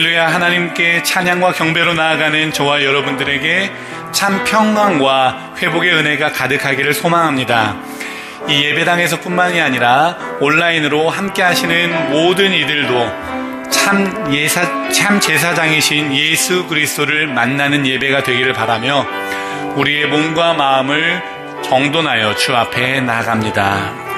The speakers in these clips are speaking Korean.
할렐루야. 하나님께 찬양과 경배로 나아가는 저와 여러분들에게 참 평강과 회복의 은혜가 가득하기를 소망합니다. 이 예배당에서 뿐만이 아니라 온라인으로 함께 하시는 모든 이들도 참 제사장이신 예수 그리스도를 만나는 예배가 되기를 바라며 우리의 몸과 마음을 정돈하여 주 앞에 나아갑니다.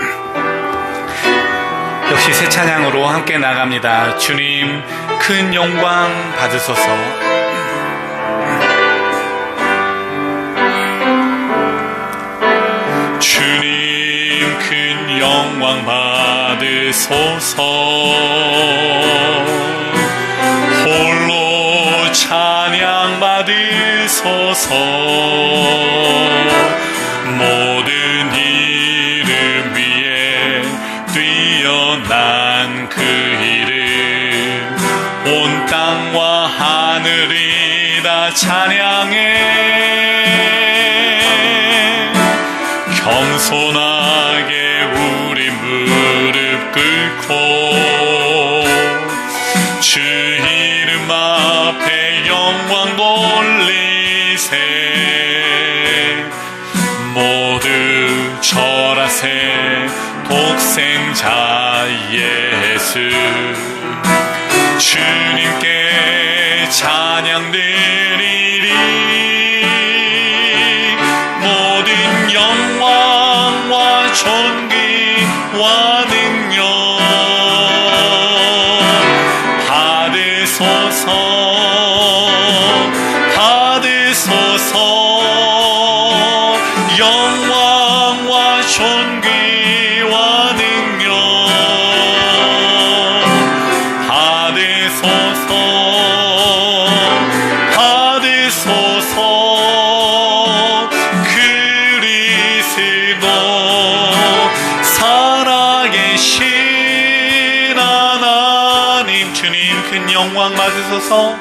역시 새 찬양으로 함께 나갑니다. 주님 큰 영광 받으소서. 주님 큰 영광 받으소서. 홀로 찬양 받으소서. 모든 이름 위에 뛰어난 그 이름 온 땅과 하늘이 다 찬양해. 겸손하게 우리 무릎 꿇고 주 이름 앞에 영광 돌리세. 모두 절하세. 독생자 예수 주님께 찬양 드리리. 모든 영광과 존귀와 능력 받으소서. 받으소서. 영광과 존귀와 능력 받으소서. 받으소서. 그리스도 살아계신 하나님 주님 큰 영광 받으소서.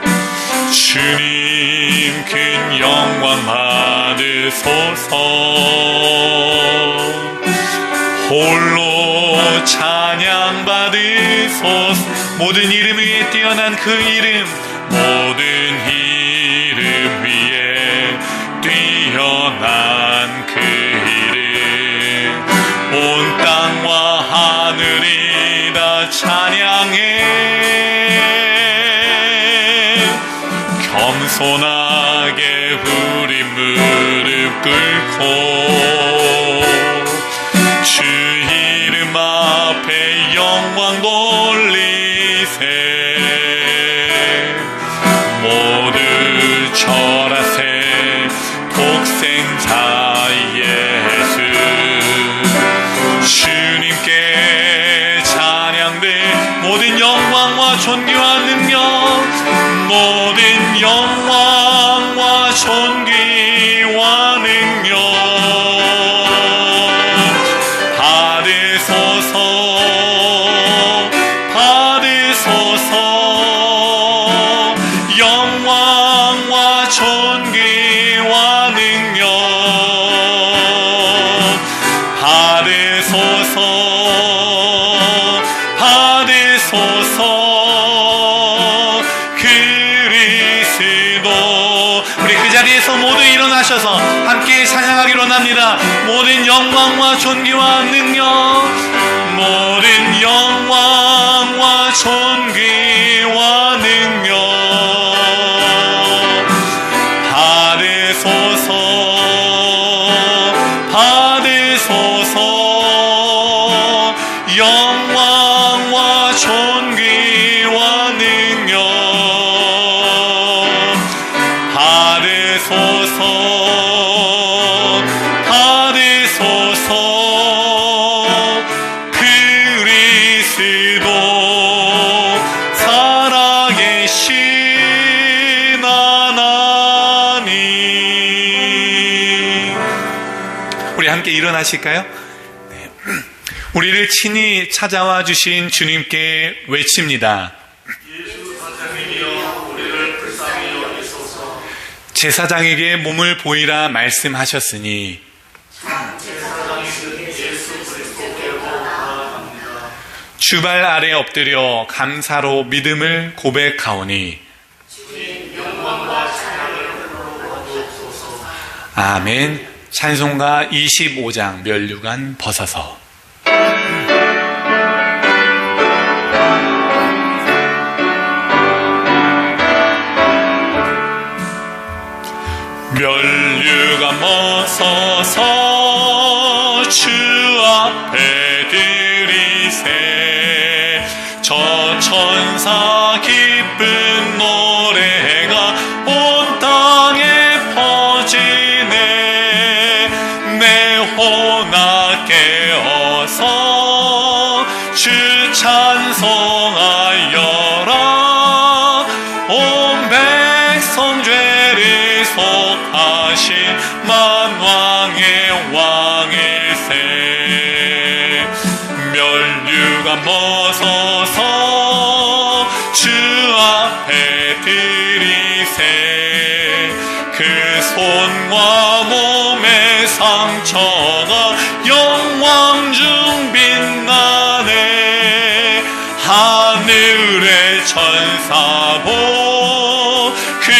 주님 큰 영광 받으소서. 홀로 찬양 받으소서. 모든 이름 위에 뛰어난 그 이름 모든 이름 위에 뛰어난 그 이름 온 땅과 하늘이 다 찬양해. 겸손하게 우리 무릎 꿇고 주 이름 앞에 영광 돌리세. 모두 절하세. 독생자 예수 주님께 찬양돼. 모든 영광과 존귀와 능력 모든 영광과 존귀와 능력 받으소서. 받으소서. 영광과 존귀와 능력 받으소서. 받으소서. 우리 그 자리에서 모두 일어나셔서 함께 찬양하기로 합니다. 모든 영광과 존귀와 능력 모든 영광과 존귀와 능력 받으소서. 받으소서. 영광과 존귀와 능력 받으소서. 받으소서. 그리스도 살아계신 하나님. 우리 함께 일어나실까요? 네. 우리를 친히 찾아와 주신 주님께 외칩니다. 제사장에게 몸을 보이라 말씀하셨으니 주발 아래 엎드려 감사로 믿음을 고백하오니 아멘. 찬송가 25장 면류관 벗어서. 면류관 벗어서 주 앞에 드리세. 저 천사 기쁜 노래가 온 땅에 퍼지네. 내 혼아 깨어서 주 찬송하여라. 온 백성 죄를 속하신 만왕의 왕일세. 면류관 벗어서 주 앞에 드리세. 그 손과 몸의 상처가 영광 중 빛나네. 하늘의 천사 보 그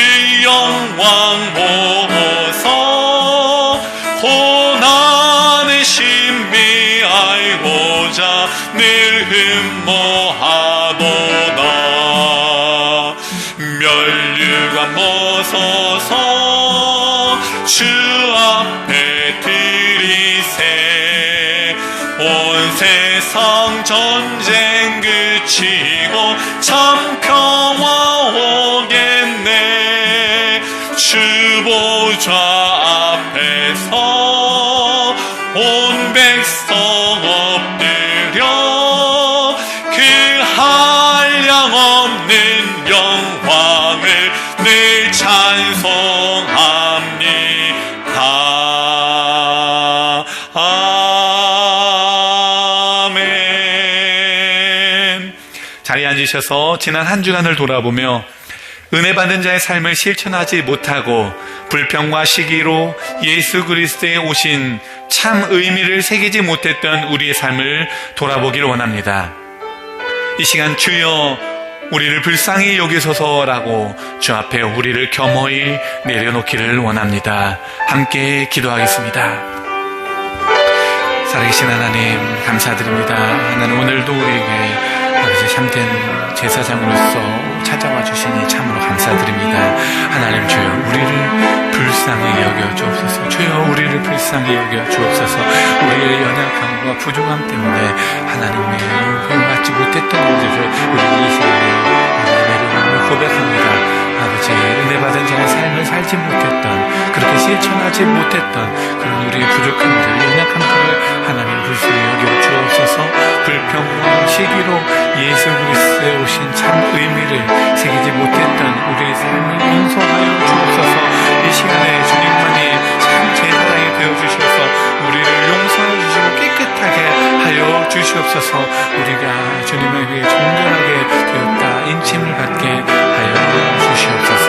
영광 보고서 고난의 신비 알고자 늘 흠모하도다. 면류관 벗어서 주 앞에 드리세. 온 세상 전쟁 그치고 참 평화 오겠네. 주 보좌 앞에서 온 백성 엎드려 그 한량없는 영광을 늘 찬송합니다. 아멘. 자리에 앉으셔서 지난 한 주간을 돌아보며 은혜 받은 자의 삶을 실천하지 못하고 불평과 시기로 예수 그리스도의 오신 참 의미를 새기지 못했던 우리의 삶을 돌아보기를 원합니다. 이 시간 주여 우리를 불쌍히 여기소서라고 주 앞에 우리를 겸허히 내려놓기를 원합니다. 함께 기도하겠습니다. 살아계신 하나님 감사드립니다. 하나님 오늘도 우리에게 아버지 참된 제사장으로서 찾아와 주시니 참으로 감사드립니다. 하나님 주여 우리를 불쌍히 여겨 주옵소서. 주여 우리를 불쌍히 여겨 주옵소서. 우리의 연약함과 부족함 때문에 하나님의 용서받지 못했던 우리를 우리 이 시간에 내려놓으며 고백합니다. 아버지 은혜 받은 자의 삶을 살지 못했던 그렇게 실천하지 못했던 그런 우리의 부족함들 연약함들을 하나님 불쌍히 여겨 주옵소서. 불평과 시기로 예수 그리스도에 오신 참 의미를 새기지 못했던 우리의 삶을 용서하여 주옵소서. 이 시간에 주님만이 참 제사장이 되어주셔서 우리를 용서해 주시고 깨끗하게 하여 주시옵소서. 우리가 주님에 의해 정결하게 되었다 인침을 받게 하여 주시옵소서.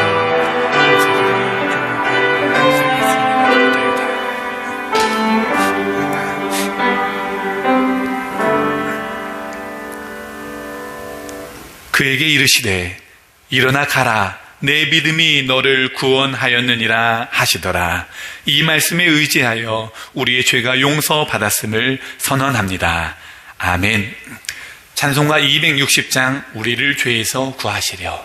그에게 이르시되 일어나 가라 내 믿음이 너를 구원하였느니라 하시더라. 이 말씀에 의지하여 우리의 죄가 용서받았음을 선언합니다. 아멘. 찬송가 260장 우리를 죄에서 구하시려.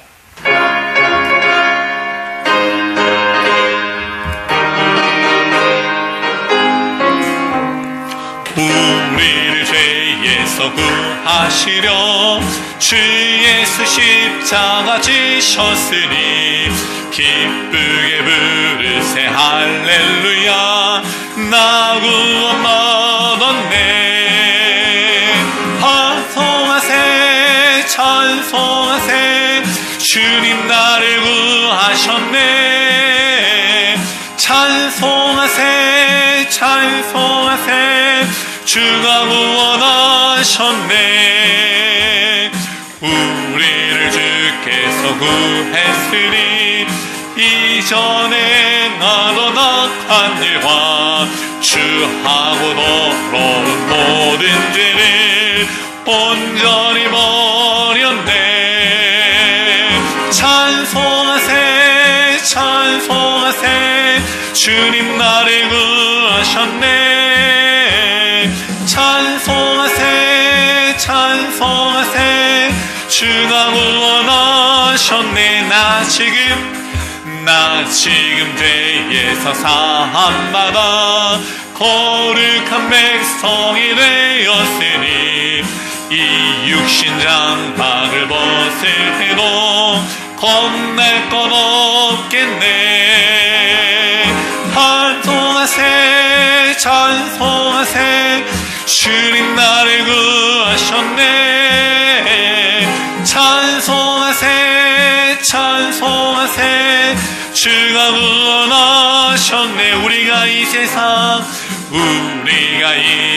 우리를 죄에서 구하시려 주 예수 십자가 지셨으니 기쁘게 부르세 할렐루야. 나 구원 얻었네. 찬송하세 찬송하세 주님 나를 구하셨네. 찬송하세 찬송하세 주가 구원하셨네. 우리를 주께서 구했으니 이전에 나도 악한 일과 주하고 더러운 모든 죄를 온전히 버렸네. 찬송하세 찬송하세 주님 나를 구하셨네. 찬송하세 찬송하세 주가 구원하셨네. 나 지금 죄에서 사함받아 거룩한 백성이 되었으니 이 육신 장막을 벗을 때도 겁날 것 없겠네. 찬송하세 찬송하세 주님 나를 구하셨네. 찬송하세 찬송하세 주가 구원하셨네. 우리가 이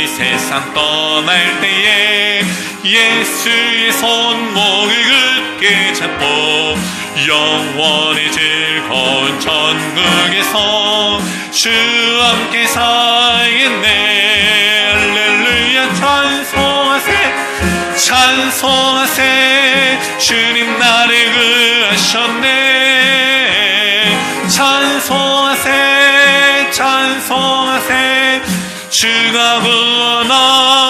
세상 떠날 때에 예수의 손목을 굳게 잡고 영원히 즐거운 천국에서 주와 함께 살겠네. 할렐루야. 찬송하세 찬송하세 주님 나를 구하셨네. 찬송하세 찬송하세 주가 구원하셨네.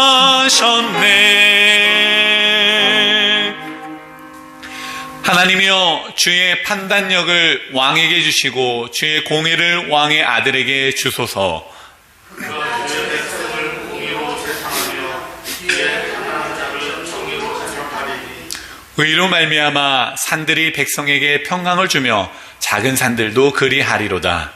하나님이여, 주의 판단력을 왕에게 주시고 주의 공의를 왕의 아들에게 주소서. 의로 말미암아 산들이 백성에게 평강을 주며 작은 산들도 그리하리로다.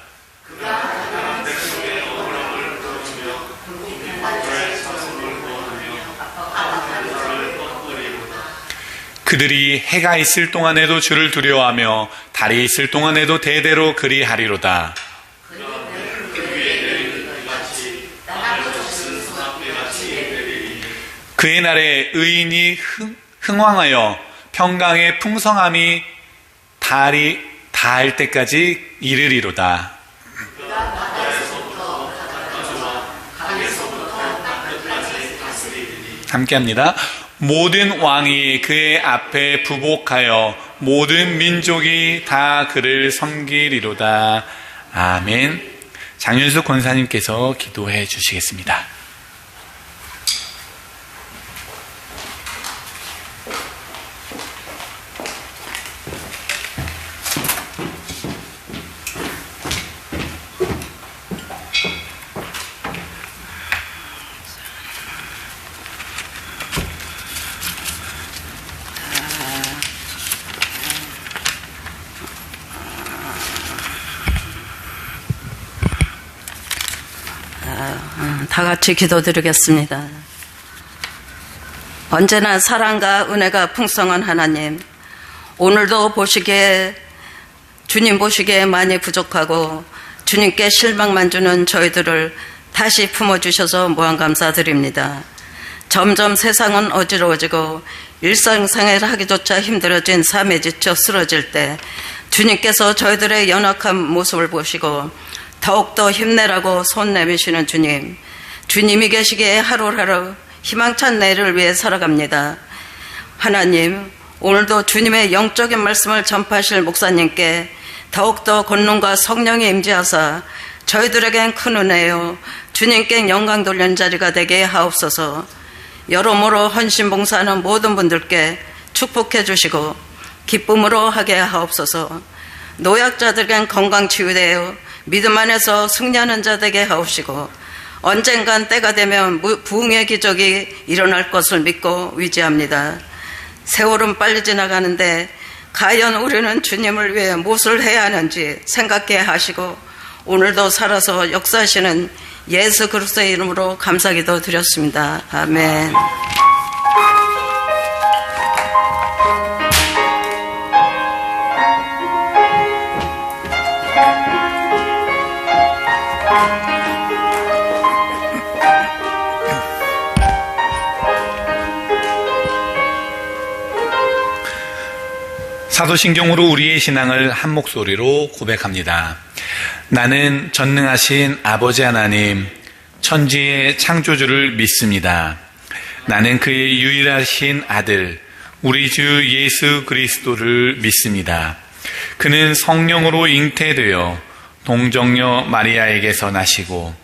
그들이 해가 있을 동안에도 주를 두려워하며 달이 있을 동안에도 대대로 그리하리로다. 그의 날에 의인이 흥왕하여 평강의 풍성함이 다할 때까지 이르리로다. 함께합니다. 모든 왕이 그의 앞에 부복하여 모든 민족이 다 그를 섬기리로다. 아멘. 장윤수 권사님께서 기도해 주시겠습니다. 다 같이 기도드리겠습니다. 언제나 사랑과 은혜가 풍성한 하나님, 오늘도 주님 보시기에 많이 부족하고 주님께 실망만 주는 저희들을 다시 품어주셔서 무한 감사드립니다. 점점 세상은 어지러워지고 일상생활을 하기조차 힘들어진 삶에 지쳐 쓰러질 때 주님께서 저희들의 연약한 모습을 보시고 더욱더 힘내라고 손 내미시는 주님, 주님이 계시기에 하루하루 희망찬 내일을 위해 살아갑니다. 하나님, 오늘도 주님의 영적인 말씀을 전파하실 목사님께 더욱더 권능과 성령의 임재하사 저희들에겐 큰 은혜요, 주님께 영광 돌리는 자리가 되게 하옵소서. 여러모로 헌신봉사하는 모든 분들께 축복해 주시고 기쁨으로 하게 하옵소서. 노약자들에겐 건강 치유되어 믿음 안에서 승리하는 자 되게 하옵시고, 언젠간 때가 되면 부흥의 기적이 일어날 것을 믿고 위지합니다. 세월은 빨리 지나가는데 과연 우리는 주님을 위해 무엇을 해야 하는지 생각해 하시고 오늘도 살아서 역사하시는 예수 그리스도의 이름으로 감사기도 드렸습니다. 아멘. 사도신경으로 우리의 신앙을 한 목소리로 고백합니다. 나는 전능하신 아버지 하나님, 천지의 창조주를 믿습니다. 나는 그의 유일하신 아들, 우리 주 예수 그리스도를 믿습니다. 그는 성령으로 잉태되어 동정녀 마리아에게서 나시고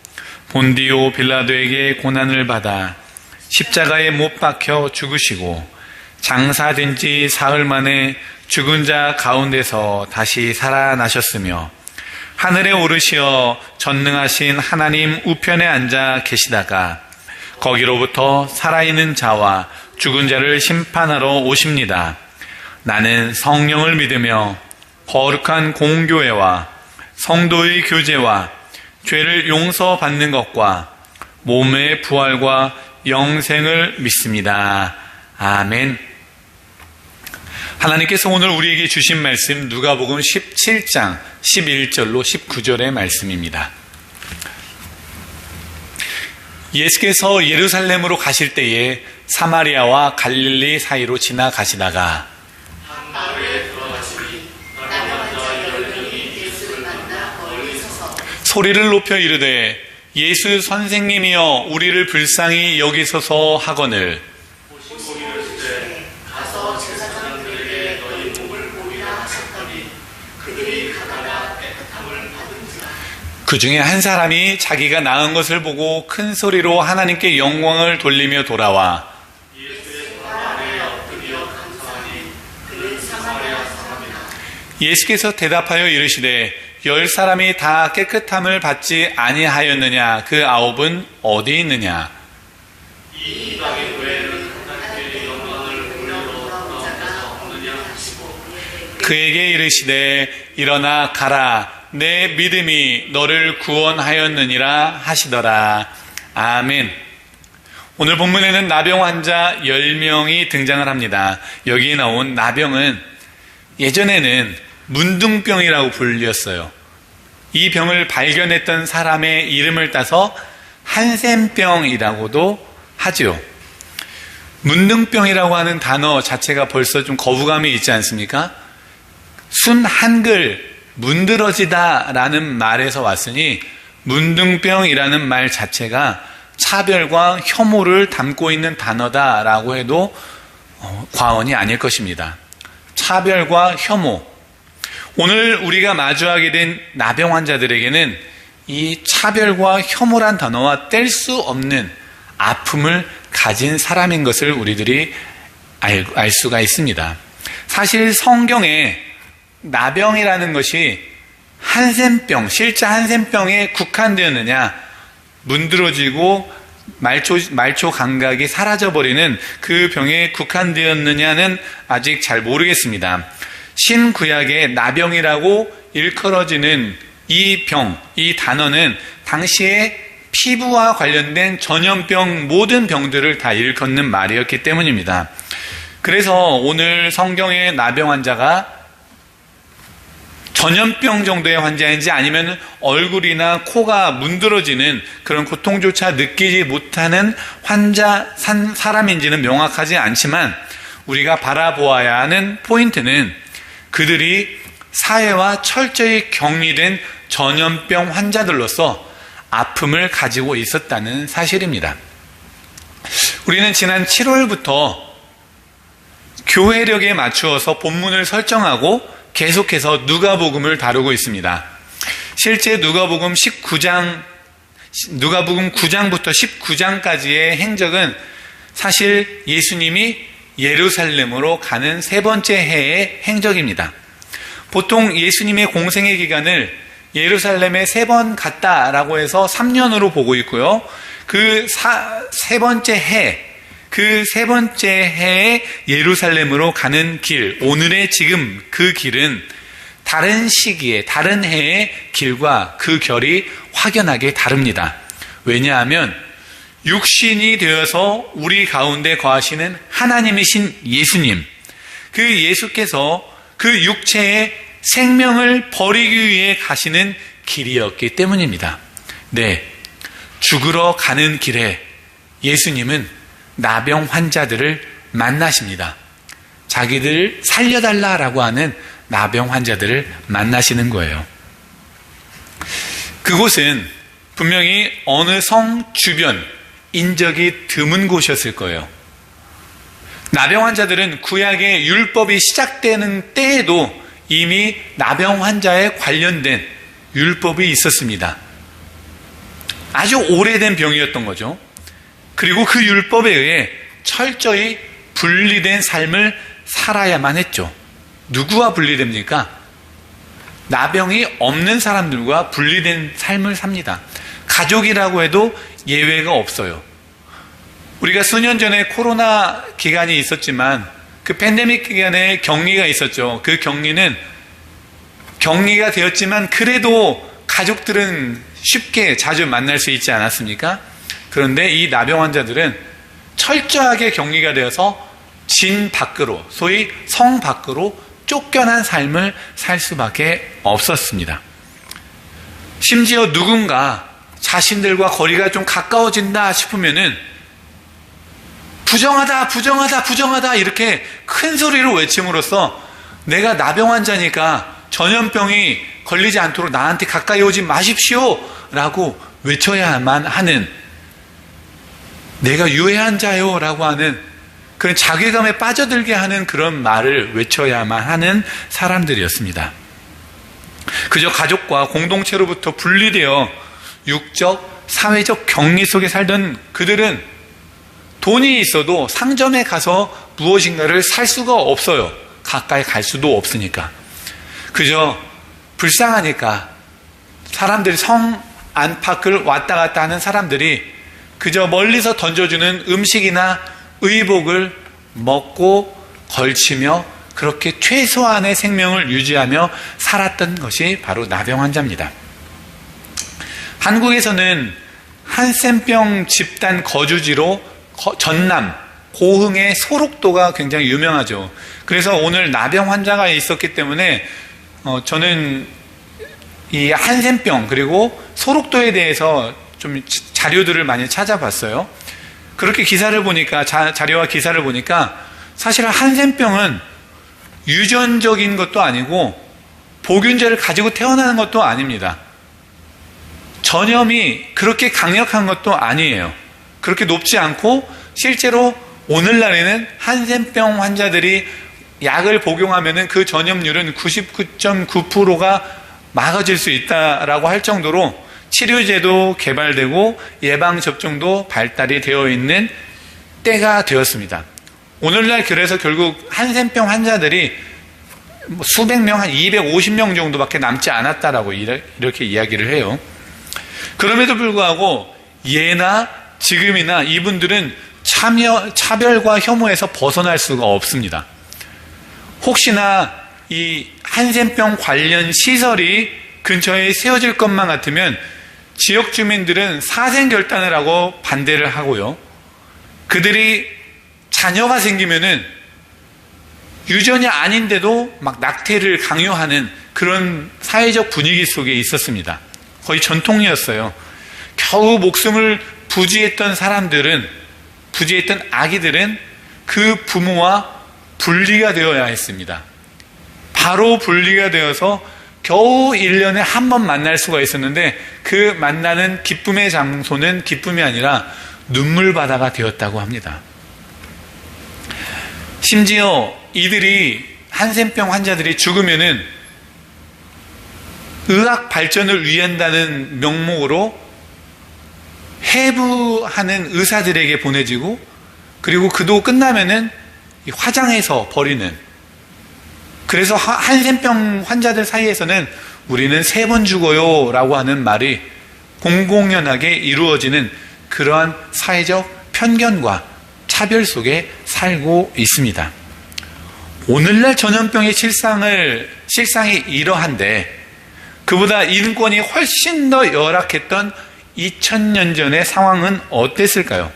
본디오 빌라도에게 고난을 받아 십자가에 못 박혀 죽으시고 장사된 지 사흘 만에 죽은 자 가운데서 다시 살아나셨으며 하늘에 오르시어 전능하신 하나님 우편에 앉아 계시다가 거기로부터 살아있는 자와 죽은 자를 심판하러 오십니다. 나는 성령을 믿으며 거룩한 공교회와 성도의 교제와 죄를 용서받는 것과 몸의 부활과 영생을 믿습니다. 아멘. 하나님께서 오늘 우리에게 주신 말씀 누가복음 17장 11절로 19절의 말씀입니다. 예수께서 예루살렘으로 가실 때에 사마리아와 갈릴리 사이로 지나가시다가 한 마을에 들어가시니 나병환자 10명이 예수를 만나 멀리 서서 소리를 높여 이르되 예수 선생님이여 우리를 불쌍히 여기소서 하거늘 보시기를 주되 가서 제사장들에게 너희 몸을 보이라 하셨더니 그들이 가다가 깨끗함을 받은지라. 그 중에 한 사람이 자기가 나은 것을 보고 큰 소리로 하나님께 영광을 돌리며 돌아와 예수께서 대답하여 이르시되 10사람이 다 깨끗함을 받지 아니하였느냐? 그 9은 어디 있느냐? 이 이방의 교회는 하나님께 영광을 돌려도 자가 없느냐 하시고 그에게 이르시되 일어나 가라 내 믿음이 너를 구원하였느니라 하시더라. 아멘. 오늘 본문에는 나병 환자 10명이 등장을 합니다. 여기 나온 나병은 예전에는 문둥병이라고 불렸어요. 이 병을 발견했던 사람의 이름을 따서 한센병이라고도 하죠. 문둥병이라고 하는 단어 자체가 벌써 좀 거부감이 있지 않습니까? 순 한글 문드러지다 라는 말에서 왔으니 문둥병이라는 말 자체가 차별과 혐오를 담고 있는 단어다라고 해도 과언이 아닐 것입니다. 차별과 혐오. 오늘 우리가 마주하게 된 나병 환자들에게는 이 차별과 혐오란 단어와 뗄 수 없는 아픔을 가진 사람인 것을 우리들이 알 수가 있습니다. 사실 성경에 나병이라는 것이 한센병, 실제 한센병에 국한되었느냐, 문드러지고 말초 감각이 사라져버리는 그 병에 국한되었느냐는 아직 잘 모르겠습니다. 신구약의 나병이라고 일컬어지는 이 병, 이 단어는 당시에 피부와 관련된 전염병, 모든 병들을 다 일컫는 말이었기 때문입니다. 그래서 오늘 성경의 나병 환자가 전염병 정도의 환자인지 아니면 얼굴이나 코가 문드러지는 그런 고통조차 느끼지 못하는 사람인지는 명확하지 않지만 우리가 바라보아야 하는 포인트는 그들이 사회와 철저히 격리된 전염병 환자들로서 아픔을 가지고 있었다는 사실입니다. 우리는 지난 7월부터 교회력에 맞추어서 본문을 설정하고 계속해서 누가복음을 다루고 있습니다. 실제 누가복음 9장부터 19장까지의 행적은 사실 예수님이 예루살렘으로 가는 세 번째 해의 행적입니다. 보통 예수님의 공생의 기간을 예루살렘에 3번 갔다라고 해서 3년으로 보고 있고요. 그 세 번째 해에 예루살렘으로 가는 길, 오늘의 지금 그 길은 다른 시기에, 다른 해의 길과 그 결이 확연하게 다릅니다. 왜냐하면 육신이 되어서 우리 가운데 거하시는 하나님이신 예수님, 그 예수께서 그 육체의 생명을 버리기 위해 가시는 길이었기 때문입니다. 네, 죽으러 가는 길에 예수님은 나병 환자들을 만나십니다. 자기들 살려달라라고 하는 나병 환자들을 만나시는 거예요. 그곳은 분명히 어느 성 주변, 인적이 드문 곳이었을 거예요. 나병 환자들은 구약의 율법이 시작되는 때에도 이미 나병 환자에 관련된 율법이 있었습니다. 아주 오래된 병이었던 거죠. 그리고 그 율법에 의해 철저히 분리된 삶을 살아야만 했죠. 누구와 분리됩니까? 나병이 없는 사람들과 분리된 삶을 삽니다. 가족이라고 해도 예외가 없어요. 우리가 수년 전에 코로나 기간이 있었지만 그 팬데믹 기간에 격리가 있었죠. 그 격리는 격리가 되었지만 그래도 가족들은 쉽게 자주 만날 수 있지 않았습니까? 그런데 이 나병 환자들은 철저하게 격리가 되어서 진 밖으로, 소위 성 밖으로 쫓겨난 삶을 살 수밖에 없었습니다. 심지어 누군가 자신들과 거리가 좀 가까워진다 싶으면은 부정하다, 부정하다, 부정하다 이렇게 큰 소리로 외침으로써 내가 나병 환자니까 전염병이 걸리지 않도록 나한테 가까이 오지 마십시오 라고 외쳐야만 하는, 내가 유해한 자요 라고 하는 그런 자괴감에 빠져들게 하는 그런 말을 외쳐야만 하는 사람들이었습니다. 그저 가족과 공동체로부터 분리되어 육적, 사회적 격리 속에 살던 그들은 돈이 있어도 상점에 가서 무엇인가를 살 수가 없어요. 가까이 갈 수도 없으니까. 그저 불쌍하니까 사람들이 성 안팎을 왔다 갔다 하는 사람들이 그저 멀리서 던져주는 음식이나 의복을 먹고 걸치며 그렇게 최소한의 생명을 유지하며 살았던 것이 바로 나병 환자입니다. 한국에서는 한센병 집단 거주지로 전남, 고흥의 소록도가 굉장히 유명하죠. 그래서 오늘 나병 환자가 있었기 때문에 저는 이 한센병 그리고 소록도에 대해서 좀 자료들을 많이 찾아봤어요. 그렇게 기사를 보니까, 자료와 기사를 보니까 사실 한센병은 유전적인 것도 아니고 보균자를 가지고 태어나는 것도 아닙니다. 전염이 그렇게 강력한 것도 아니에요. 그렇게 높지 않고 실제로 오늘날에는 한센병 환자들이 약을 복용하면 그 전염률은 99.9%가 막아질 수 있다라고 할 정도로 치료제도 개발되고 예방접종도 발달이 되어 있는 때가 되었습니다. 오늘날 그래서 결국 한센병 환자들이 수백 명, 한 250명 정도밖에 남지 않았다라고 이렇게 이야기를 해요. 그럼에도 불구하고 예나 지금이나 이분들은 차별과 혐오에서 벗어날 수가 없습니다. 혹시나 이 한센병 관련 시설이 근처에 세워질 것만 같으면 지역 주민들은 사생결단을 하고 반대를 하고요. 그들이 자녀가 생기면은 유전이 아닌데도 막 낙태를 강요하는 그런 사회적 분위기 속에 있었습니다. 거의 전통이었어요. 겨우 목숨을 부지했던 아기들은 그 부모와 분리가 되어야 했습니다. 바로 분리가 되어서 겨우 1년에 한 번 만날 수가 있었는데 그 만나는 기쁨의 장소는 기쁨이 아니라 눈물바다가 되었다고 합니다. 심지어 이들이 한센병 환자들이 죽으면은 의학 발전을 위한다는 명목으로 해부하는 의사들에게 보내지고 그리고 그도 끝나면은 화장해서 버리는, 그래서 한센병 환자들 사이에서는 우리는 3번 죽어요 라고 하는 말이 공공연하게 이루어지는 그러한 사회적 편견과 차별 속에 살고 있습니다. 오늘날 전염병의 실상이 이러한데 그보다 인권이 훨씬 더 열악했던 2000년 전의 상황은 어땠을까요?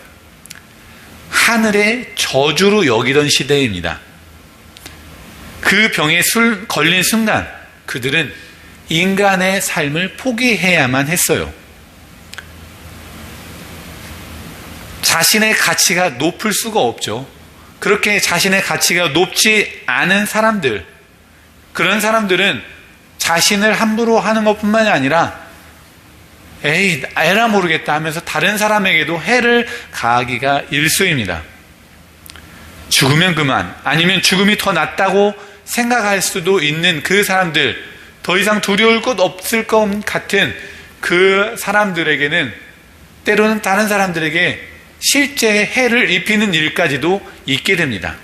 하늘의 저주로 여기던 시대입니다. 그 병에 걸린 순간 그들은 인간의 삶을 포기해야만 했어요. 자신의 가치가 높을 수가 없죠. 그렇게 자신의 가치가 높지 않은 사람들, 그런 사람들은 자신을 함부로 하는 것뿐만이 아니라 에이, 에라 모르겠다 하면서 다른 사람에게도 해를 가하기가 일쑤입니다. 죽으면 그만, 아니면 죽음이 더 낫다고 생각할 수도 있는 그 사람들, 더 이상 두려울 것 없을 것 같은 그 사람들에게는 때로는 다른 사람들에게 실제 해를 입히는 일까지도 있게 됩니다.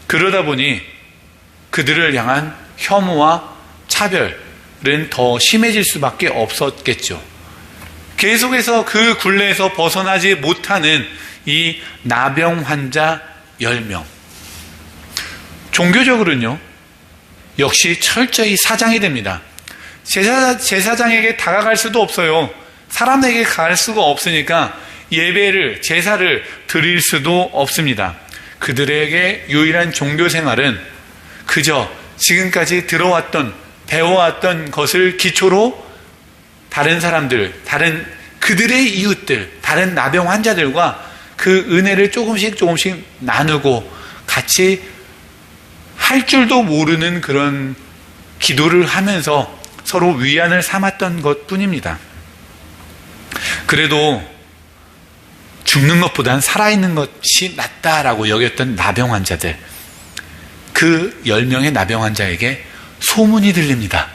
그러다 보니 그들을 향한 혐오와 차별은 더 심해질 수밖에 없었겠죠. 계속해서 그 굴레에서 벗어나지 못하는 이 나병 환자 10명. 종교적으로는요, 역시 철저히 사장이 됩니다. 제사장에게 다가갈 수도 없어요. 사람에게 갈 수가 없으니까 예배를, 제사를 드릴 수도 없습니다. 그들에게 유일한 종교 생활은 그저 지금까지 들어왔던, 배워왔던 것을 기초로 다른 사람들, 다른 그들의 이웃들, 다른 나병 환자들과 그 은혜를 조금씩 나누고 같이 할 줄도 모르는 그런 기도를 하면서 서로 위안을 삼았던 것 뿐입니다. 그래도 죽는 것보단 살아있는 것이 낫다라고 여겼던 나병 환자들, 그 10명의 나병 환자에게 소문이 들립니다.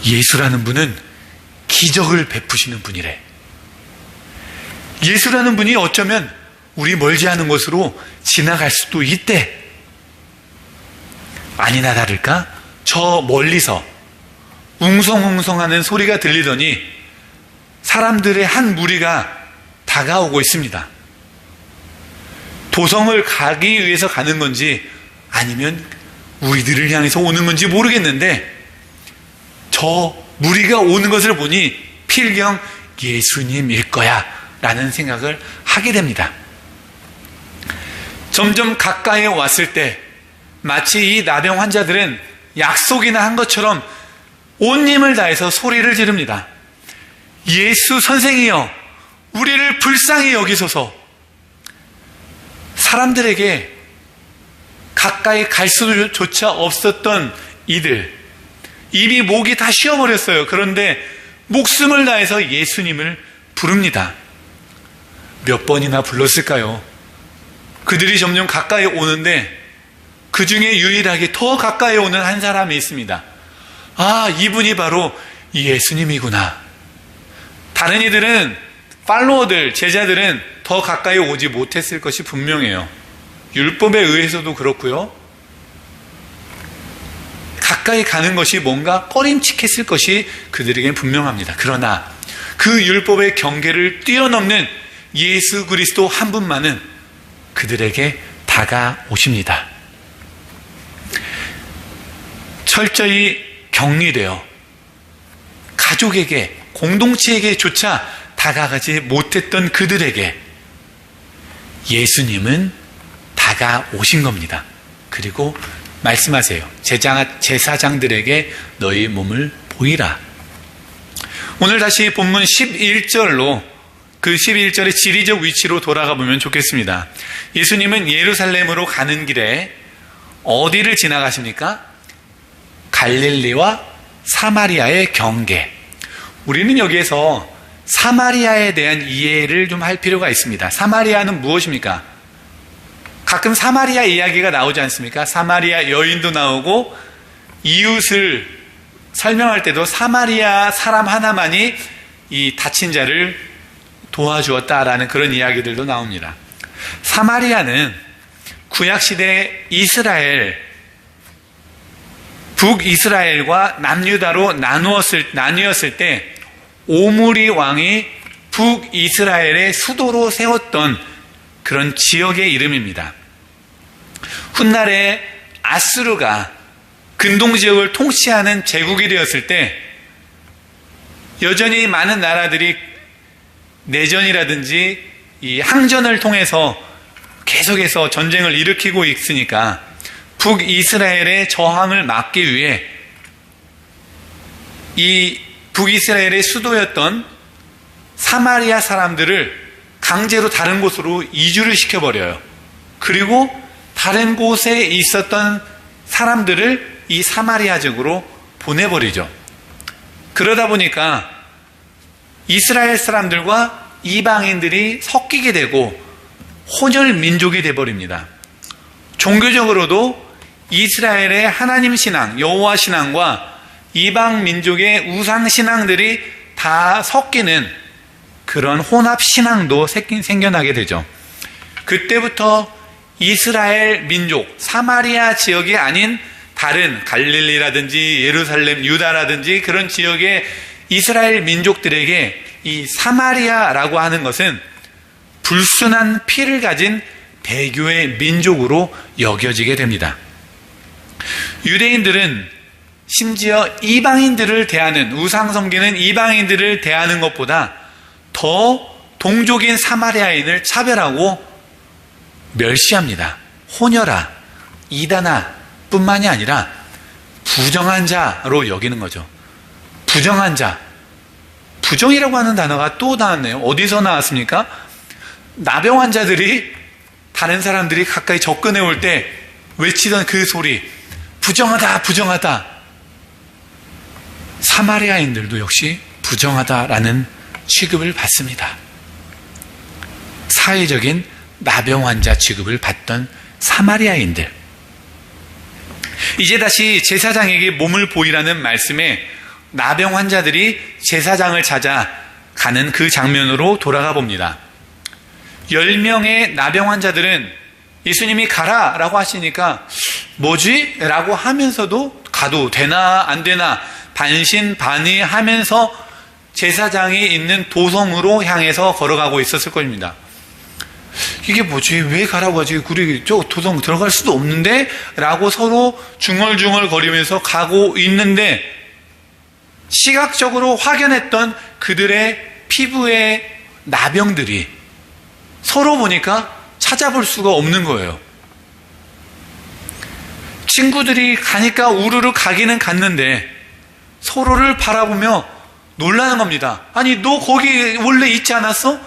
예수라는 분은 기적을 베푸시는 분이래. 예수라는 분이 어쩌면 우리 멀지 않은 곳으로 지나갈 수도 있대. 아니나 다를까 저 멀리서 웅성웅성하는 소리가 들리더니 사람들의 한 무리가 다가오고 있습니다. 도성을 가기 위해서 가는 건지 아니면 우리들을 향해서 오는 건지 모르겠는데 저 무리가 오는 것을 보니 필경 예수님일 거야 라는 생각을 하게 됩니다. 점점 가까이 왔을 때 마치 이 나병 환자들은 약속이나 한 것처럼 온 힘을 다해서 소리를 지릅니다. 예수 선생이여, 우리를 불쌍히 여기소서. 사람들에게 가까이 갈 수조차 없었던 이들, 이미 목이 다 쉬어버렸어요. 그런데 목숨을 다해서 예수님을 부릅니다. 몇 번이나 불렀을까요? 그들이 점점 가까이 오는데 그 중에 유일하게 더 가까이 오는 한 사람이 있습니다. 아, 이분이 바로 예수님이구나. 다른 이들은, 팔로워들, 제자들은 더 가까이 오지 못했을 것이 분명해요. 율법에 의해서도 그렇고요. 가까이 가는 것이 뭔가 꺼림칙했을 것이 그들에게는 분명합니다. 그러나 그 율법의 경계를 뛰어넘는 예수 그리스도 한 분만은 그들에게 다가오십니다. 철저히 격리되어 가족에게, 공동체에게조차 다가가지 못했던 그들에게 예수님은 다가오신 겁니다. 그리고 말씀하세요. 제사장들에게 너희 몸을 보이라. 오늘 다시 본문 11절로 그 11절의 지리적 위치로 돌아가 보면 좋겠습니다. 예수님은 예루살렘으로 가는 길에 어디를 지나가십니까? 갈릴리와 사마리아의 경계. 우리는 여기에서 사마리아에 대한 이해를 좀 할 필요가 있습니다. 사마리아는 무엇입니까? 가끔 사마리아 이야기가 나오지 않습니까? 사마리아 여인도 나오고 이웃을 설명할 때도 사마리아 사람 하나만이 이 다친 자를 도와주었다라는 그런 이야기들도 나옵니다. 사마리아는 구약시대 이스라엘, 북이스라엘과 남유다로 나뉘었을 때 오므리 왕이 북이스라엘의 수도로 세웠던 그런 지역의 이름입니다. 훗날에 아수르가 근동지역을 통치하는 제국이 되었을 때 여전히 많은 나라들이 내전이라든지 이 항전을 통해서 계속해서 전쟁을 일으키고 있으니까 북이스라엘의 저항을 막기 위해 이 북이스라엘의 수도였던 사마리아 사람들을 강제로 다른 곳으로 이주를 시켜버려요. 그리고 다른 곳에 있었던 사람들을 이 사마리아 지역으로 보내버리죠. 그러다 보니까 이스라엘 사람들과 이방인들이 섞이게 되고 혼혈 민족이 되어버립니다. 종교적으로도 이스라엘의 하나님 신앙, 여호와 신앙과 이방 민족의 우상 신앙들이 다 섞이는 그런 혼합 신앙도 생겨나게 되죠. 그때부터 이스라엘 민족, 사마리아 지역이 아닌 다른 갈릴리라든지 예루살렘, 유다라든지 그런 지역의 이스라엘 민족들에게 이 사마리아라고 하는 것은 불순한 피를 가진 배교의 민족으로 여겨지게 됩니다. 유대인들은 심지어 이방인들을 대하는, 우상 섬기는 이방인들을 대하는 것보다 더 동족인 사마리아인을 차별하고 멸시합니다. 혼혈아, 이단아 뿐만이 아니라 부정한 자로 여기는 거죠. 부정한 자. 부정이라고 하는 단어가 또 나왔네요. 어디서 나왔습니까? 나병 환자들이 다른 사람들이 가까이 접근해 올 때 외치던 그 소리, 부정하다, 부정하다. 사마리아인들도 역시 부정하다라는 취급을 받습니다. 사회적인 나병 환자 취급을 받던 사마리아인들. 이제 다시 제사장에게 몸을 보이라는 말씀에 나병 환자들이 제사장을 찾아 가는 그 장면으로 돌아가 봅니다. 10명의 나병 환자들은 예수님이 가라 라고 하시니까 뭐지? 라고 하면서도 가도 되나 안 되나 반신반의 하면서 제사장이 있는 도성으로 향해서 걸어가고 있었을 겁니다. 이게 뭐지? 왜 가라고 하지? 우리 저 도성 들어갈 수도 없는데? 라고 서로 중얼중얼 거리면서 가고 있는데 시각적으로 확연했던 그들의 피부의 나병들이 서로 보니까 찾아볼 수가 없는 거예요. 친구들이 가니까 우르르 가기는 갔는데 서로를 바라보며 놀라는 겁니다. 아니, 너 거기 원래 있지 않았어?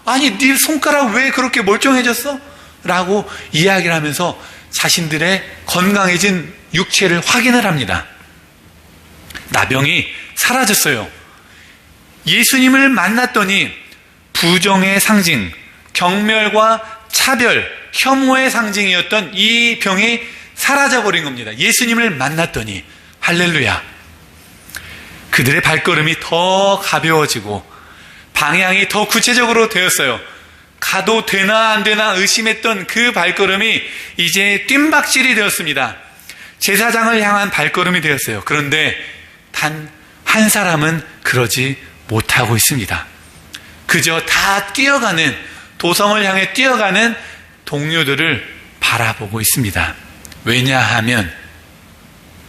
아니, 네 손가락 왜 그렇게 멀쩡해졌어? 라고 이야기를 하면서 자신들의 건강해진 육체를 확인을 합니다. 나병이 사라졌어요. 예수님을 만났더니 부정의 상징, 경멸과 차별, 혐오의 상징이었던 이 병이 사라져버린 겁니다. 예수님을 만났더니. 할렐루야. 그들의 발걸음이 더 가벼워지고 방향이 더 구체적으로 되었어요. 가도 되나 안 되나 의심했던 그 발걸음이 이제 뜀박질이 되었습니다. 제사장을 향한 발걸음이 되었어요. 그런데 단 한 사람은 그러지 못하고 있습니다. 그저 다 뛰어가는, 도성을 향해 뛰어가는 동료들을 바라보고 있습니다. 왜냐하면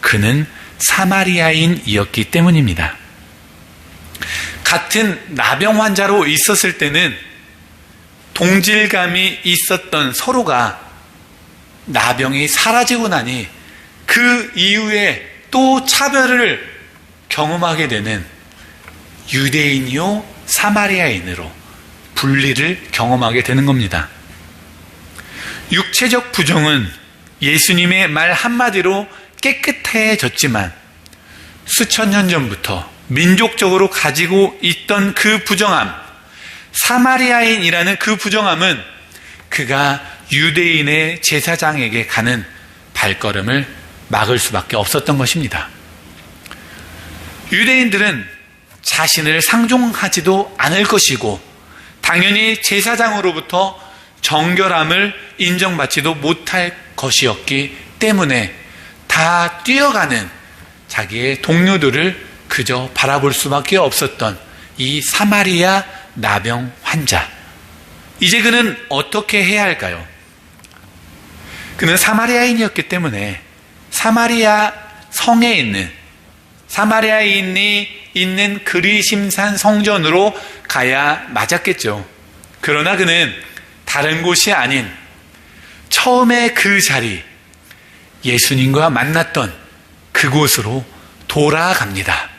그는 사마리아인이었기 때문입니다. 같은 나병 환자로 있었을 때는 동질감이 있었던 서로가 나병이 사라지고 나니 그 이후에 또 차별을 경험하게 되는 유대인이요 사마리아인으로 분리를 경험하게 되는 겁니다. 육체적 부정은 예수님의 말 한마디로 깨끗해졌지만 수천 년 전부터 민족적으로 가지고 있던 그 부정함, 사마리아인이라는 그 부정함은 그가 유대인의 제사장에게 가는 발걸음을 막을 수밖에 없었던 것입니다. 유대인들은 자신을 상종하지도 않을 것이고 당연히 제사장으로부터 정결함을 인정받지도 못할 것이었기 때문에 다 뛰어가는 자기의 동료들을 그저 바라볼 수밖에 없었던 이 사마리아 나병 환자. 이제 그는 어떻게 해야 할까요? 그는 사마리아인이었기 때문에 사마리아 성에 있는, 사마리아인이 있는 그리심산 성전으로 가야 맞았겠죠. 그러나 그는 다른 곳이 아닌 처음에 그 자리, 예수님과 만났던 그곳으로 돌아갑니다.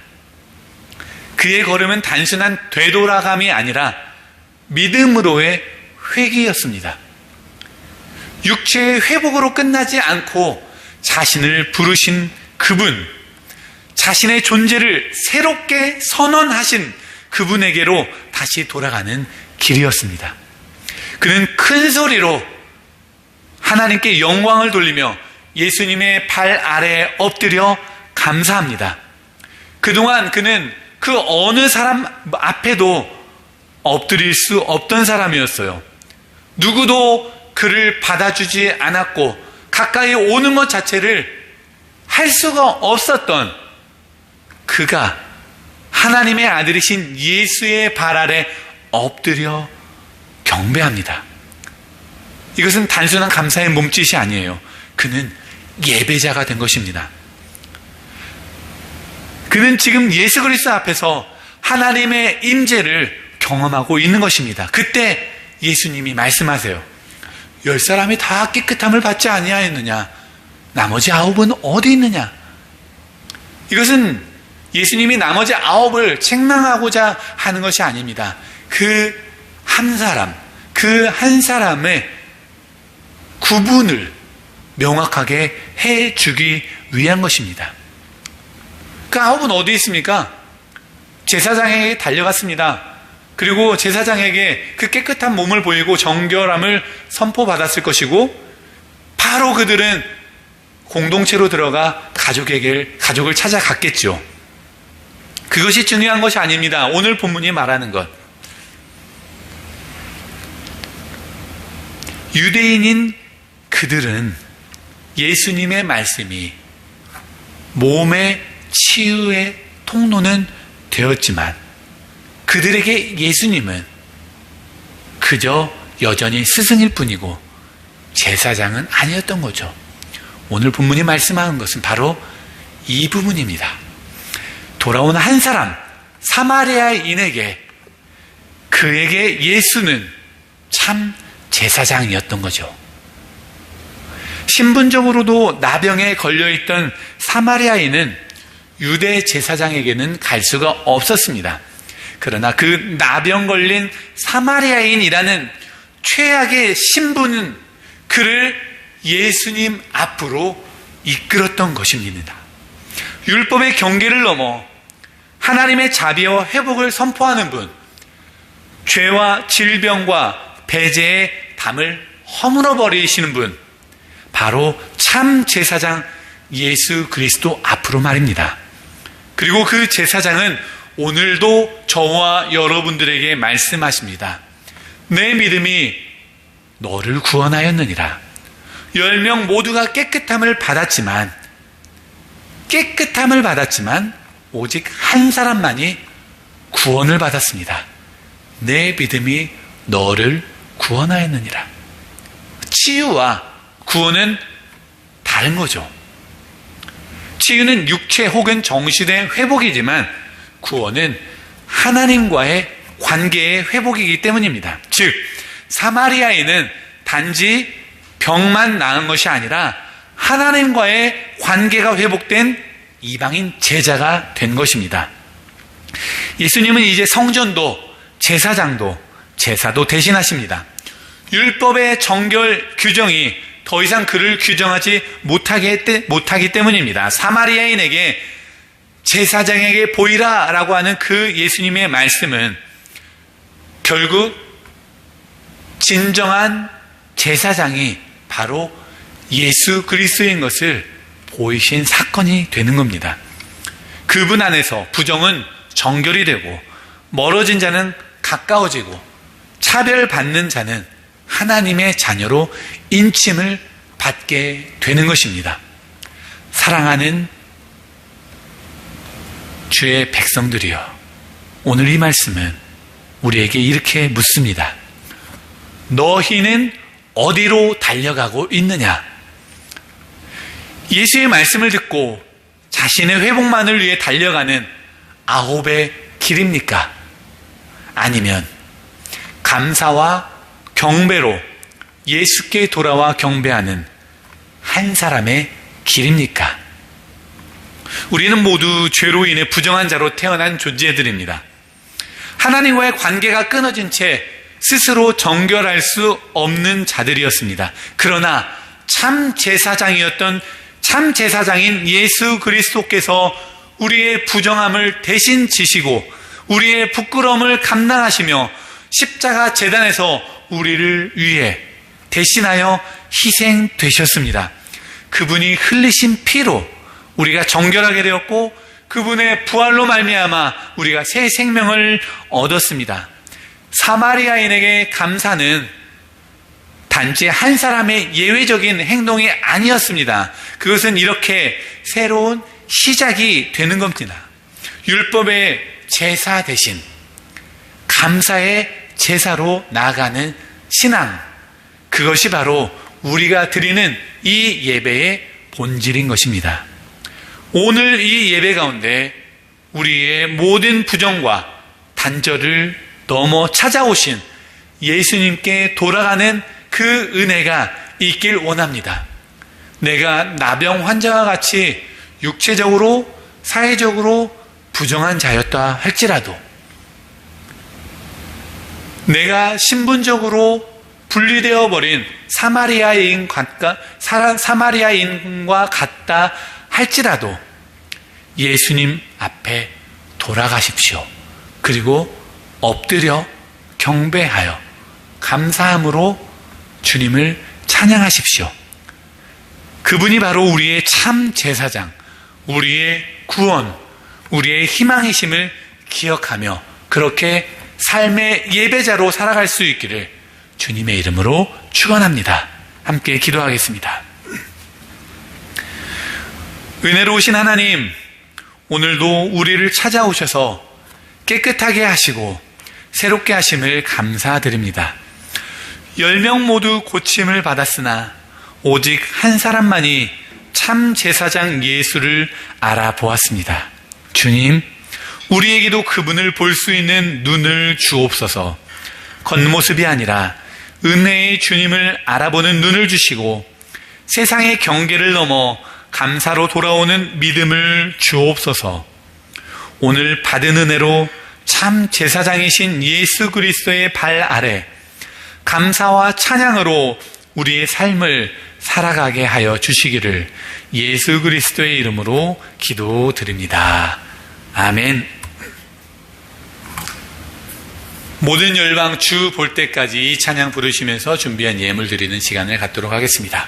그의 걸음은 단순한 되돌아감이 아니라 믿음으로의 회개였습니다. 육체의 회복으로 끝나지 않고 자신을 부르신 그분, 자신의 존재를 새롭게 선언하신 그분에게로 다시 돌아가는 길이었습니다. 그는 큰 소리로 하나님께 영광을 돌리며 예수님의 발 아래에 엎드려 감사합니다. 그동안 그는 그 어느 사람 앞에도 엎드릴 수 없던 사람이었어요. 누구도 그를 받아주지 않았고 가까이 오는 것 자체를 할 수가 없었던 그가 하나님의 아들이신 예수의 발 아래 엎드려 경배합니다. 이것은 단순한 감사의 몸짓이 아니에요. 그는 예배자가 된 것입니다. 그는 지금 예수 그리스도 앞에서 하나님의 임재를 경험하고 있는 것입니다. 그때 예수님이 말씀하세요. 10사람이 다 깨끗함을 받지 아니하였느냐? 나머지 9은 어디 있느냐? 이것은 예수님이 나머지 9을 책망하고자 하는 것이 아닙니다. 그 한 사람, 그 한 사람의 구분을 명확하게 해주기 위한 것입니다. 그 9은 어디 있습니까? 제사장에게 달려갔습니다. 그리고 제사장에게 그 깨끗한 몸을 보이고 정결함을 선포받았을 것이고, 바로 그들은 공동체로 들어가 가족을 찾아갔겠죠. 그것이 중요한 것이 아닙니다. 오늘 본문이 말하는 것. 유대인인 그들은 예수님의 말씀이 몸의 치유의 통로는 되었지만 그들에게 예수님은 그저 여전히 스승일 뿐이고 제사장은 아니었던 거죠. 오늘 본문이 말씀하는 것은 바로 이 부분입니다. 돌아온 한 사람, 사마리아인에게 그에게 예수는 참 제사장이었던 거죠. 신분적으로도 나병에 걸려있던 사마리아인은 유대 제사장에게는 갈 수가 없었습니다. 그러나 그 나병 걸린 사마리아인이라는 최악의 신분은 그를 예수님 앞으로 이끌었던 것입니다. 율법의 경계를 넘어 하나님의 자비와 회복을 선포하는 분, 죄와 질병과 배제의 담을 허물어 버리시는 분, 바로 참 제사장 예수 그리스도 앞으로 말입니다. 그리고 그 제사장은 오늘도 저와 여러분들에게 말씀하십니다. 내 믿음이 너를 구원하였느니라. 10명 모두가 깨끗함을 받았지만 오직 한 사람만이 구원을 받았습니다. 내 믿음이 너를 구원하였느니라. 치유와 구원은 다른 거죠. 치유는 육체 혹은 정신의 회복이지만 구원은 하나님과의 관계의 회복이기 때문입니다. 즉, 사마리아인은 단지 병만 나은 것이 아니라 하나님과의 관계가 회복된 이방인 제자가 된 것입니다. 예수님은 이제 성전도 제사장도 제사도 대신하십니다. 율법의 정결 규정이 더 이상 그를 규정하지 못하기 때문입니다. 사마리아인에게 제사장에게 보이라 라고 하는 그 예수님의 말씀은 결국 진정한 제사장이 바로 예수 그리스도인 것을 보이신 사건이 되는 겁니다. 그분 안에서 부정은 정결이 되고 멀어진 자는 가까워지고 차별받는 자는 하나님의 자녀로 인침을 받게 되는 것입니다. 사랑하는 주의 백성들이여, 오늘 이 말씀은 우리에게 이렇게 묻습니다. 너희는 어디로 달려가고 있느냐? 예수의 말씀을 듣고 자신의 회복만을 위해 달려가는 9의 길입니까? 아니면 감사와 경배로 예수께 돌아와 경배하는 한 사람의 길입니까? 우리는 모두 죄로 인해 부정한 자로 태어난 존재들입니다. 하나님과의 관계가 끊어진 채 스스로 정결할 수 없는 자들이었습니다. 그러나 참 제사장인 예수 그리스도께서 우리의 부정함을 대신 지시고 우리의 부끄러움을 감당하시며 십자가 제단에서 우리를 위해 대신하여 희생되셨습니다. 그분이 흘리신 피로 우리가 정결하게 되었고 그분의 부활로 말미암아 우리가 새 생명을 얻었습니다. 사마리아인에게 감사는 단지 한 사람의 예외적인 행동이 아니었습니다. 그것은 이렇게 새로운 시작이 되는 겁니다. 율법의 제사 대신 감사의 제사로 나아가는 신앙, 그것이 바로 우리가 드리는 이 예배의 본질인 것입니다. 오늘 이 예배 가운데 우리의 모든 부정과 단절을 넘어 찾아오신 예수님께 돌아가는 그 은혜가 있길 원합니다. 내가 나병 환자와 같이 육체적으로, 사회적으로 부정한 자였다 할지라도, 내가 신분적으로 분리되어 버린 사마리아인과 같다 할지라도 예수님 앞에 돌아가십시오. 그리고 엎드려 경배하여 감사함으로 주님을 찬양하십시오. 그분이 바로 우리의 참 제사장, 우리의 구원, 우리의 희망이심을 기억하며 그렇게 삶의 예배자로 살아갈 수 있기를 주님의 이름으로 축원합니다. 함께 기도하겠습니다. 은혜로우신 하나님, 오늘도 우리를 찾아오셔서 깨끗하게 하시고 새롭게 하심을 감사드립니다. 10명 모두 고침을 받았으나 오직 한 사람만이 참 제사장 예수를 알아보았습니다. 주님, 우리에게도 그분을 볼 수 있는 눈을 주옵소서. 겉모습이 아니라 은혜의 주님을 알아보는 눈을 주시고 세상의 경계를 넘어 감사로 돌아오는 믿음을 주옵소서. 오늘 받은 은혜로 참 제사장이신 예수 그리스도의 발 아래 감사와 찬양으로 우리의 삶을 살아가게 하여 주시기를 예수 그리스도의 이름으로 기도드립니다. 아멘. 모든 열방 주 볼 때까지 이 찬양 부르시면서 준비한 예물 드리는 시간을 갖도록 하겠습니다.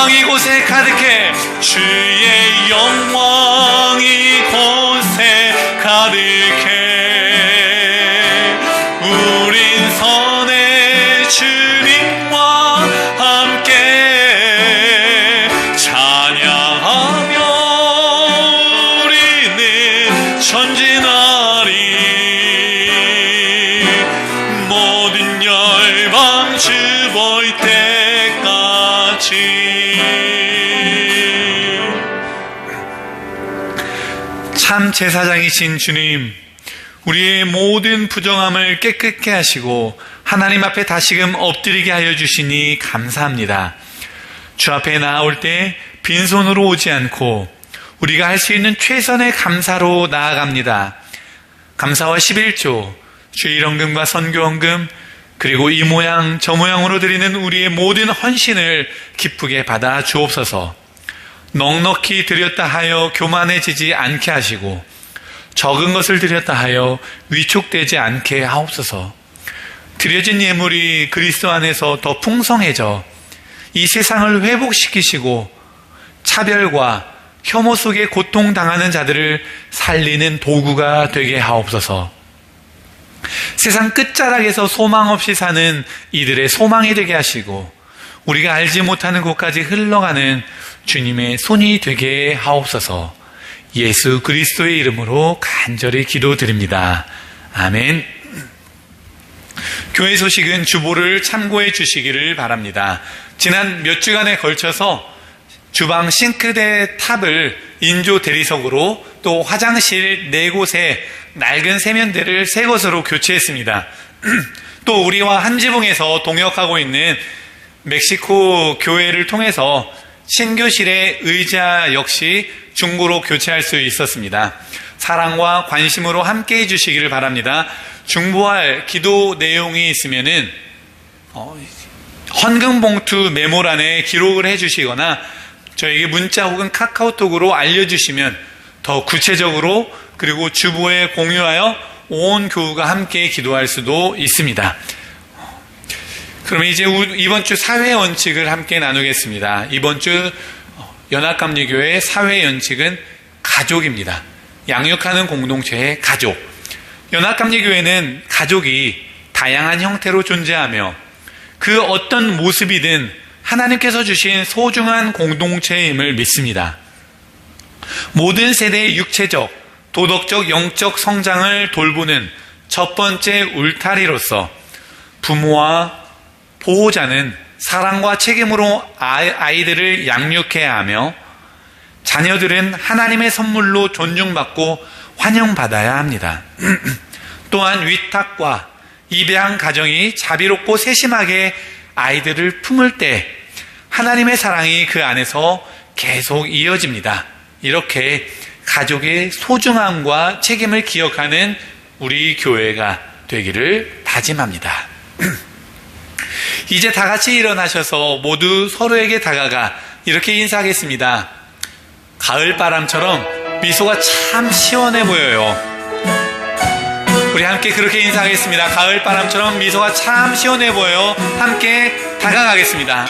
이곳에 가득해. 주의 영광 이곳에 가득해. 우린 선의 주님과 함께 찬양하며 우리는 전진하리. 모든 열방 주 볼 때까지. 참 제사장이신 주님, 우리의 모든 부정함을 깨끗게 하시고 하나님 앞에 다시금 엎드리게 하여 주시니 감사합니다. 주 앞에 나아올 때 빈손으로 오지 않고 우리가 할 수 있는 최선의 감사로 나아갑니다. 감사와 11조, 주일헌금과 선교헌금, 그리고 이 모양 저 모양으로 드리는 우리의 모든 헌신을 기쁘게 받아 주옵소서. 넉넉히 드렸다 하여 교만해지지 않게 하시고 적은 것을 드렸다 하여 위축되지 않게 하옵소서. 드려진 예물이 그리스도 안에서 더 풍성해져 이 세상을 회복시키시고 차별과 혐오 속에 고통당하는 자들을 살리는 도구가 되게 하옵소서. 세상 끝자락에서 소망 없이 사는 이들의 소망이 되게 하시고 우리가 알지 못하는 곳까지 흘러가는 주님의 손이 되게 하옵소서. 예수 그리스도의 이름으로 간절히 기도드립니다. 아멘. 교회 소식은 주보를 참고해 주시기를 바랍니다. 지난 몇 주간에 걸쳐서 주방 싱크대 탑을 인조 대리석으로, 또 화장실 4곳에 낡은 세면대를 새 것으로 교체했습니다. 또 우리와 한 지붕에서 동역하고 있는 멕시코 교회를 통해서 신교실의 의자 역시 중고로 교체할 수 있었습니다. 사랑과 관심으로 함께 해주시기를 바랍니다. 중보할 기도 내용이 있으면은 헌금봉투 메모란에 기록을 해주시거나 저에게 문자 혹은 카카오톡으로 알려주시면 더 구체적으로, 그리고 주보에 공유하여 온 교우가 함께 기도할 수도 있습니다. 그러면 이제 이번 주 사회 원칙을 함께 나누겠습니다. 이번 주 연합감리교회 사회 원칙은 가족입니다. 양육하는 공동체의 가족. 연합감리교회는 가족이 다양한 형태로 존재하며 그 어떤 모습이든 하나님께서 주신 소중한 공동체임을 믿습니다. 모든 세대의 육체적, 도덕적, 영적 성장을 돌보는 첫 번째 울타리로서 부모와 보호자는 사랑과 책임으로 아이들을 양육해야 하며 자녀들은 하나님의 선물로 존중받고 환영받아야 합니다. 또한 위탁과 입양 가정이 자비롭고 세심하게 아이들을 품을 때 하나님의 사랑이 그 안에서 계속 이어집니다. 이렇게 가족의 소중함과 책임을 기억하는 우리 교회가 되기를 다짐합니다. 이제 다 같이 일어나셔서 모두 서로에게 다가가 이렇게 인사하겠습니다. 가을바람처럼 미소가 참 시원해 보여요. 우리 함께 그렇게 인사하겠습니다. 가을바람처럼 미소가 참 시원해 보여요. 함께 다가가겠습니다.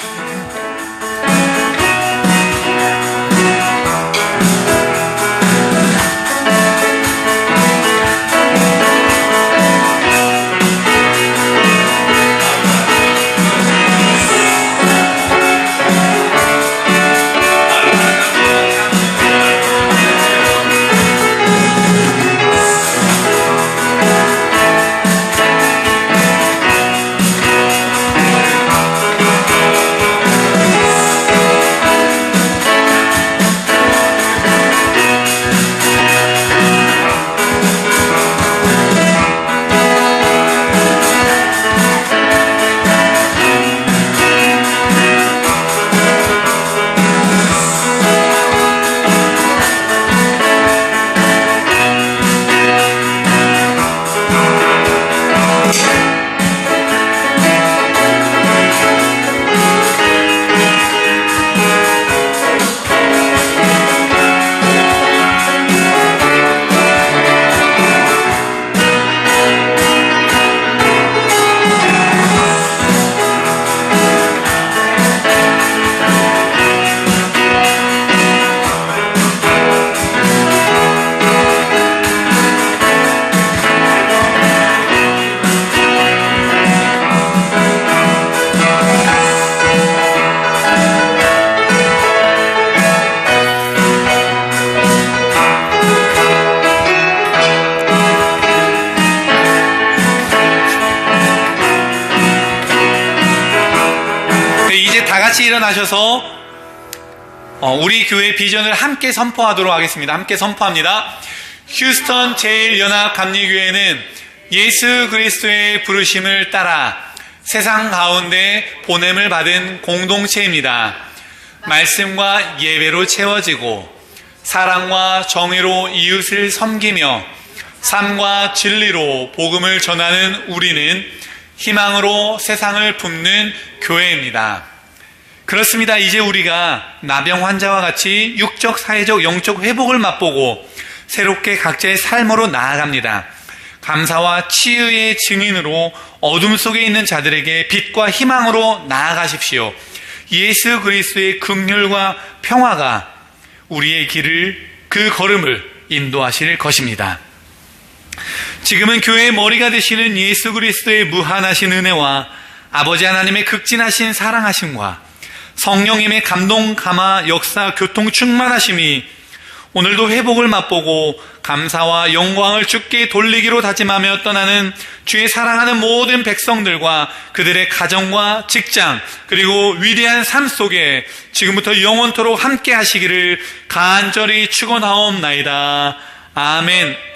같이 일어나셔서 우리 교회 비전을 함께 선포하도록 하겠습니다. 함께 선포합니다. 휴스턴 제1연합감리교회는 예수 그리스도의 부르심을 따라 세상 가운데 보냄을 받은 공동체입니다. 말씀과 예배로 채워지고 사랑과 정의로 이웃을 섬기며 삶과 진리로 복음을 전하는 우리는 희망으로 세상을 품는 교회입니다. 그렇습니다. 이제 우리가 나병 환자와 같이 육적, 사회적, 영적 회복을 맛보고 새롭게 각자의 삶으로 나아갑니다. 감사와 치유의 증인으로 어둠 속에 있는 자들에게 빛과 희망으로 나아가십시오. 예수 그리스도의 긍휼과 평화가 우리의 길을, 그 걸음을 인도하실 것입니다. 지금은 교회의 머리가 되시는 예수 그리스도의 무한하신 은혜와 아버지 하나님의 극진하신 사랑하심과 성령님의 감동, 감화, 역사, 교통 충만하심이 오늘도 회복을 맛보고 감사와 영광을 주께 돌리기로 다짐하며 떠나는 주의 사랑하는 모든 백성들과 그들의 가정과 직장 그리고 위대한 삶 속에 지금부터 영원토록 함께 하시기를 간절히 축원하옵나이다. 아멘.